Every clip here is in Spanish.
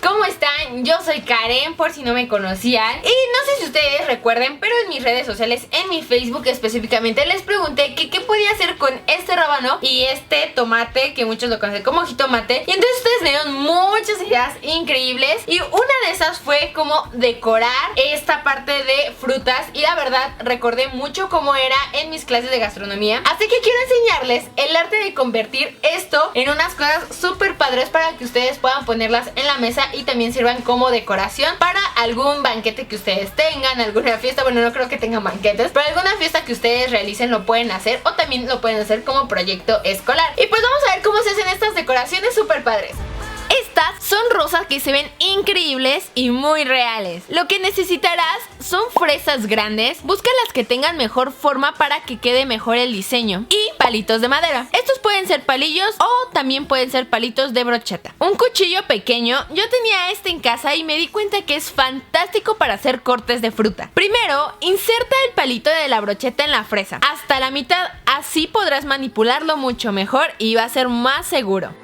¿cómo están? Yo soy Karen, por si no me conocían. Y no sé si ustedes recuerden, pero en mis redes sociales, en mi Facebook específicamente, les pregunté que qué podía hacer con este rábano y este tomate, que muchos lo conocen como jitomate. Y entonces ustedes me dieron muchas ideas increíbles, y una de esas fue como decorar esta parte de frutas. Y la verdad recordé mucho cómo era en mis clases de gastronomía, así que quiero enseñarles el arte de convertir esto en unas cosas súper padres para que ustedes puedan ponerlas en la mesa y también sirvan como decoración para algún banquete que ustedes tengan, alguna fiesta. Bueno, no creo que tengan banquetes, pero alguna fiesta que ustedes realicen lo pueden hacer, o también lo pueden hacer como proyecto escolar. Y pues vamos a ver cómo se hacen estas decoraciones súper padres. Estas son rosas que se ven increíbles y muy reales. Lo que necesitarás son fresas grandes. Busca las que tengan mejor forma para que quede mejor el diseño. Y palitos de madera. Estos pueden ser palillos o también pueden ser palitos de brocheta. Un cuchillo pequeño. Yo tenía este en casa y me di cuenta que es fantástico para hacer cortes de fruta. Primero, inserta el palito de la brocheta en la fresa hasta la mitad. Así podrás manipularlo mucho mejor y va a ser más seguro.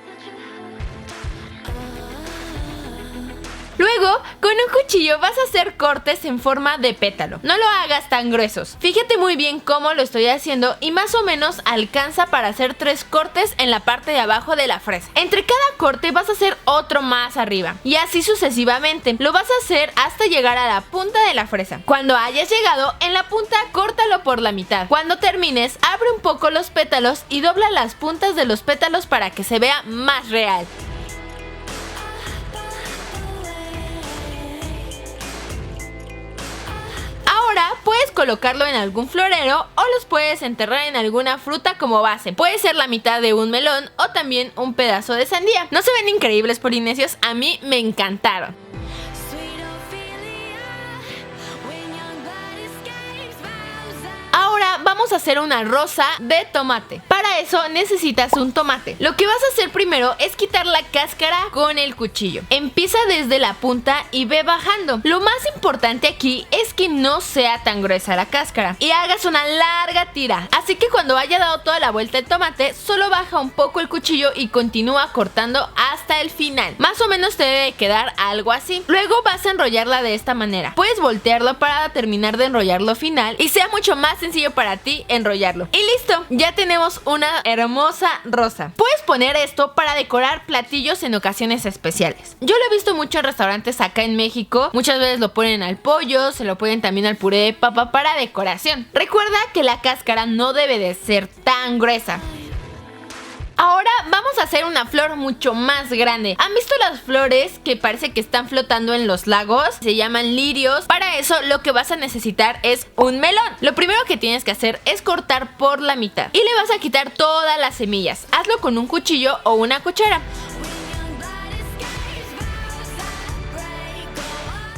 Luego, con un cuchillo vas a hacer cortes en forma de pétalo. No lo hagas tan gruesos. Fíjate muy bien cómo lo estoy haciendo y más o menos alcanza para hacer 3 cortes en la parte de abajo de la fresa. Entre cada corte vas a hacer otro más arriba y así sucesivamente. Lo vas a hacer hasta llegar a la punta de la fresa. Cuando hayas llegado en la punta, córtalo por la mitad. Cuando termines, abre un poco los pétalos y dobla las puntas de los pétalos para que se vea más real. Ahora puedes colocarlo en algún florero o los puedes enterrar en alguna fruta como base. Puede ser la mitad de un melón o también un pedazo de sandía. ¿No se ven increíbles, polinesios? A mí me encantaron. Ahora vamos a hacer una rosa de tomate. Para eso necesitas un tomate. Lo que vas a hacer primero es quitar la cáscara con el cuchillo. Empieza desde la punta y ve bajando. Lo más importante aquí es que no sea tan gruesa la cáscara y hagas una larga tira. Así que cuando haya dado toda la vuelta el tomate, solo baja un poco el cuchillo y continúa cortando hasta el final. Más o menos te debe quedar algo así. Luego vas a enrollarla de esta manera. Puedes voltearlo para terminar de enrollarlo final y sea mucho más sencillo para ti enrollarlo. Y listo, ya tenemos una hermosa rosa. Puedes poner esto para decorar platillos en ocasiones especiales. Yo lo he visto mucho en restaurantes acá en México. Muchas veces lo ponen al pollo, se lo ponen también al puré de papa para decoración. Recuerda que la cáscara no debe de ser tan gruesa. Ahora vamos a hacer una flor mucho más grande. ¿Han visto las flores que parece que están flotando en los lagos? Se llaman lirios. Para eso lo que vas a necesitar es un melón. Lo primero que tienes que hacer es cortar por la mitad y le vas a quitar todas las semillas. Hazlo con un cuchillo o una cuchara.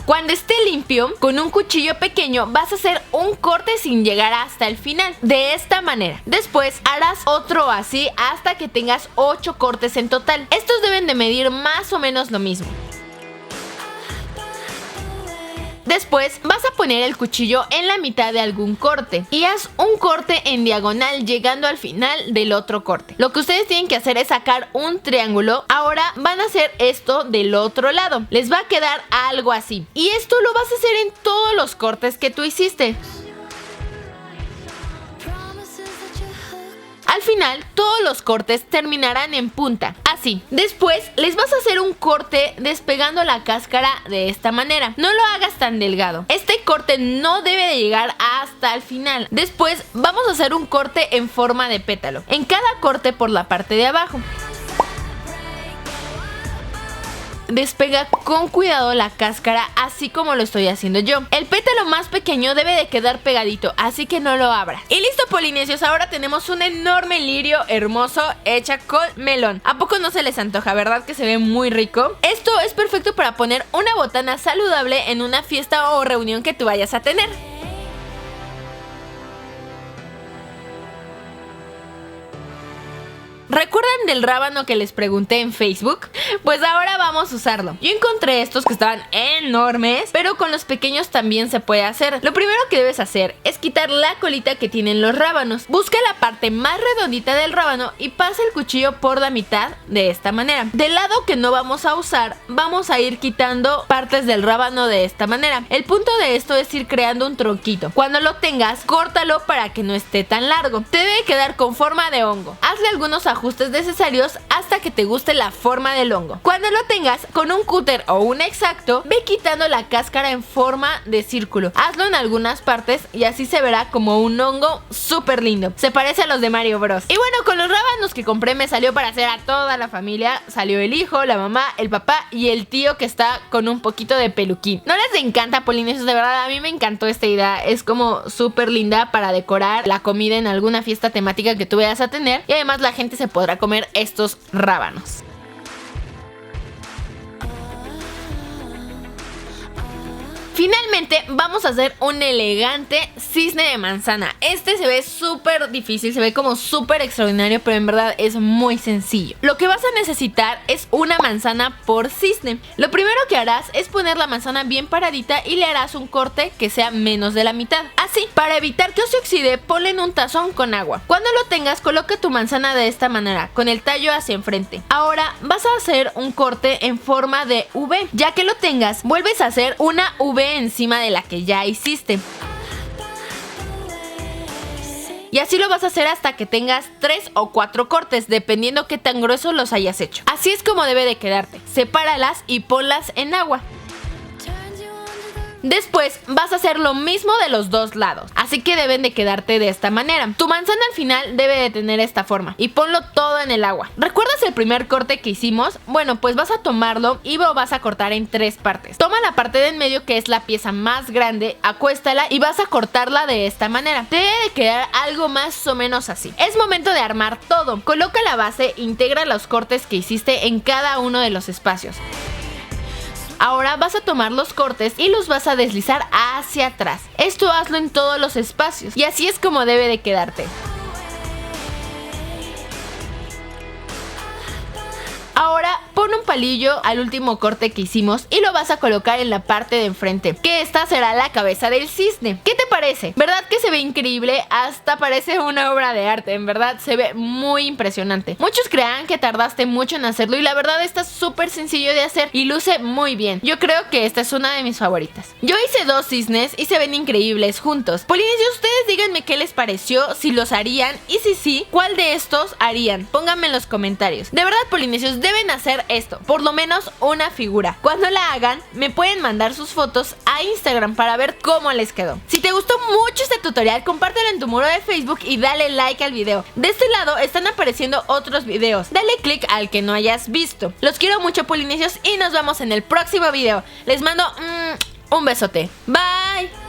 Cuando esté limpio, con un cuchillo pequeño vas a hacer un corte sin llegar hasta el final, de esta manera. Después harás otro así hasta que tengas 8 cortes en total. Estos deben de medir más o menos lo mismo. Después vas a poner el cuchillo en la mitad de algún corte y haz un corte en diagonal llegando al final del otro corte. Lo que ustedes tienen que hacer es sacar un triángulo. Ahora van a hacer esto del otro lado. Les va a quedar algo así. Y esto lo vas a hacer en todos los cortes que tú hiciste. Al final, todos los cortes terminarán en punta, así. Después, les vas a hacer un corte despegando la cáscara de esta manera. No lo hagas tan delgado. Este corte no debe de llegar hasta el final. Después, vamos a hacer un corte en forma de pétalo. En cada corte por la parte de abajo. Despega con cuidado la cáscara, así como lo estoy haciendo yo. El pétalo más pequeño debe de quedar pegadito, así que no lo abras. Y listo, polinesios, ahora tenemos un enorme lirio hermoso hecha con melón. ¿A poco no se les antoja? ¿Verdad que se ve muy rico? Esto es perfecto para poner una botana saludable en una fiesta o reunión que tú vayas a tener. ¿Recuerdan del rábano que les pregunté en Facebook? Pues ahora vamos a usarlo. Yo encontré estos que estaban enormes, pero con los pequeños también se puede hacer. Lo primero que debes hacer es quitar la colita que tienen los rábanos. Busca la parte más redondita del rábano y pasa el cuchillo por la mitad de esta manera. Del lado que no vamos a usar, vamos a ir quitando partes del rábano de esta manera. El punto de esto es ir creando un tronquito. Cuando lo tengas, córtalo para que no esté tan largo. Te debe quedar con forma de hongo. Hazle algunos ajustes necesarios hasta que te guste la forma del hongo. Cuando lo tengas, con un cúter o un exacto, ve quitando la cáscara en forma de círculo. Hazlo en algunas partes y así se verá como un hongo súper lindo. Se parece a los de Mario Bros. Y bueno, con los rábanos que compré me salió para hacer a toda la familia. Salió el hijo, la mamá, el papá y el tío que está con un poquito de peluquín. ¿No les encanta, polinesios? De verdad, a mí me encantó esta idea. Es como súper linda para decorar la comida en alguna fiesta temática que tú vayas a tener. Y además la gente se podrá comer estos rábanos. Finalmente vamos a hacer un elegante cisne de manzana. Este se ve súper difícil, se ve como súper extraordinario, pero en verdad es muy sencillo. Lo que vas a necesitar es una manzana por cisne. Lo primero que harás es poner la manzana bien paradita y le harás un corte que sea menos de la mitad. Así, para evitar que se oxide, ponle en un tazón con agua. Cuando lo tengas, coloca tu manzana de esta manera, con el tallo hacia enfrente. Ahora vas a hacer un corte en forma de V. Ya que lo tengas, vuelves a hacer una V encima de la que ya hiciste. Y así lo vas a hacer hasta que tengas 3 o 4 cortes, dependiendo qué tan gruesos los hayas hecho. Así es como debe de quedarte. Sepáralas y ponlas en agua. Después vas a hacer lo mismo de los dos lados, así que deben de quedarte de esta manera. Tu manzana al final debe de tener esta forma y ponlo todo en el agua. ¿Recuerdas el primer corte que hicimos? Bueno, pues vas a tomarlo y lo vas a cortar en 3 partes. Toma la parte de en medio, que es la pieza más grande, acuéstala y vas a cortarla de esta manera. Te debe de quedar algo más o menos así. Es momento de armar todo. Coloca la base, integra los cortes que hiciste en cada uno de los espacios. Ahora vas a tomar los cortes y los vas a deslizar hacia atrás. Esto hazlo en todos los espacios y así es como debe de quedarte. Ahora pon un palillo al último corte que hicimos y lo vas a colocar en la parte de enfrente, que esta será la cabeza del cisne. ¿Qué te parece? ¿Verdad que se ve increíble? Hasta parece una obra de arte, en verdad se ve muy impresionante. Muchos crean que tardaste mucho en hacerlo y la verdad está súper sencillo de hacer y luce muy bien. Yo creo que esta es una de mis favoritas. Yo hice 2 cisnes y se ven increíbles juntos. Polinesios, ustedes díganme qué les pareció, si los harían y si sí, ¿cuál de estos harían? Pónganme en los comentarios. De verdad, polinesios, deben hacer esto, por lo menos una figura. Cuando la hagan, me pueden mandar sus fotos a Instagram para ver cómo les quedó. Si te gustó mucho este tutorial, compártelo en tu muro de Facebook y dale like al video. De este lado están apareciendo otros videos. Dale click al que no hayas visto. Los quiero mucho, polinesios, y nos vemos en el próximo video. Les mando un besote. Bye.